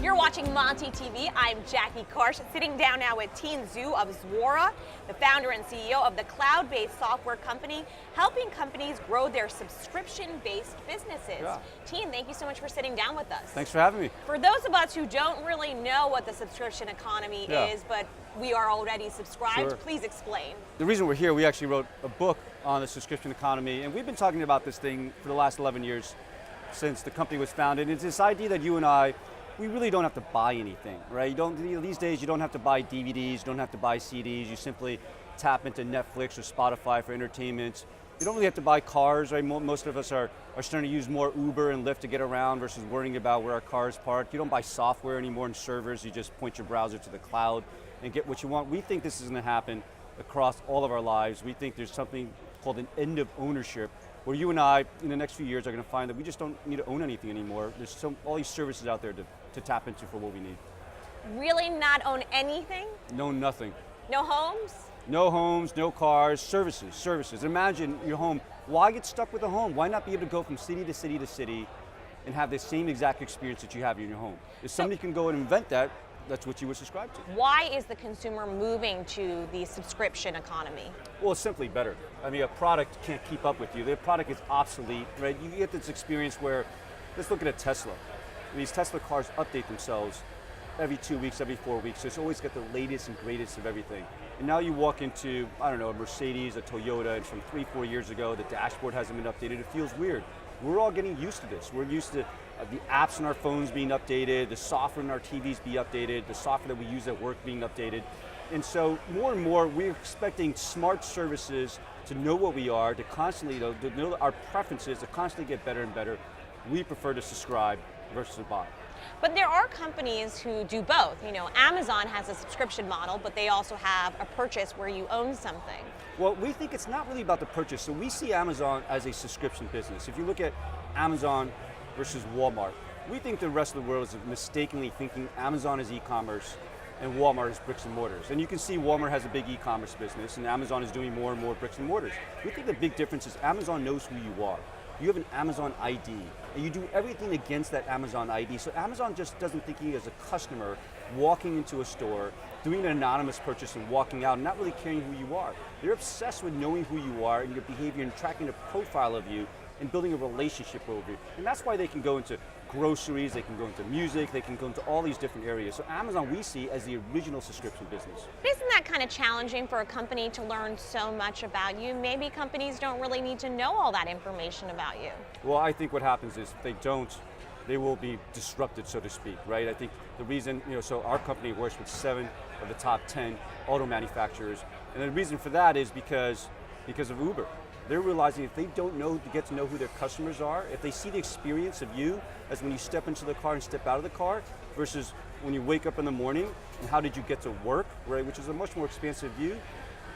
You're watching Monty TV. I'm Jackie Karsh, sitting down now with Tien of Zuora, the founder and CEO of the cloud-based software company, helping companies grow their subscription-based businesses. Yeah. Tien, thank you so much for sitting down with us. Thanks for having me. For those of us who don't really know what the subscription economy is, but we are already subscribed, please explain. The reason we're here, we actually wrote a book on the subscription economy, and we've been talking about this thing for the last 11 years since the company was founded. It's this idea that you and I, we really don't have to buy anything, right? These days you don't have to buy DVDs, you don't have to buy CDs, you simply tap into Netflix or Spotify for entertainment. You don't really have to buy cars, right? Most of us are starting to use more Uber and Lyft to get around versus worrying about where our car is parked. You don't buy software anymore and servers, you just point your browser to the cloud and get what you want. We think this is going to happen across all of our lives. We think there's something called an end of ownership, where you and I, in the next few years, are going to find that we just don't need to own anything anymore. There's all these services out there to tap into for what we need. Really not own anything? No, nothing. No homes? No homes, no cars, services. Imagine your home. Why get stuck with a home? Why not be able to go from city to city to city and have the same exact experience that you have in your home? If somebody can go and invent that, that's what you would subscribe to. Why is the consumer moving to the subscription economy? Well, it's simply better. I mean, a product can't keep up with you. The product is obsolete, right? You get this experience where, let's look at a Tesla. These Tesla cars update themselves every 2 weeks, every 4 weeks. So it's always got the latest and greatest of everything. And now you walk into, I don't know, a Mercedes, a Toyota, and from 3-4 years ago, the dashboard hasn't been updated. It feels weird. We're all getting used to this. We're used to the apps on our phones being updated, the software in our TVs be updated, the software that we use at work being updated. And so more and more, we're expecting smart services to know what we are, to constantly, to know our preferences, to constantly get better and better. We prefer to subscribe versus to buy. But there are companies who do both. You know, Amazon has a subscription model, but they also have a purchase where you own something. Well, we think it's not really about the purchase. So we see Amazon as a subscription business. If you look at Amazon versus Walmart, we think the rest of the world is mistakenly thinking Amazon is e-commerce and Walmart is bricks and mortars. And you can see Walmart has a big e-commerce business and Amazon is doing more and more bricks and mortars. We think the big difference is Amazon knows who you are. You have an Amazon ID, and you do everything against that Amazon ID. So Amazon just doesn't think of you as a customer walking into a store, doing an anonymous purchase and walking out and not really caring who you are. They're obsessed with knowing who you are and your behavior and tracking a profile of you and building a relationship over you. And that's why they can go into groceries, they can go into music, they can go into all these different areas. So Amazon we see as the original subscription business. Isn't that kind of challenging for a company to learn so much about you? Maybe companies don't really need to know all that information about you. Well, I think what happens is if they don't, they will be disrupted, so to speak, right? I think the reason, so our company works with 7 of the top 10 auto manufacturers, and the reason for that is because of Uber. They're realizing if they don't get to know who their customers are, if they see the experience of you as when you step into the car and step out of the car versus when you wake up in the morning and how did you get to work, right, which is a much more expansive view,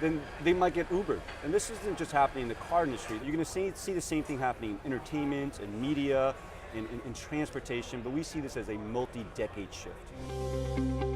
then they might get Ubered. And this isn't just happening in the car industry. You're going to see the same thing happening in entertainment and media and transportation, but we see this as a multi-decade shift.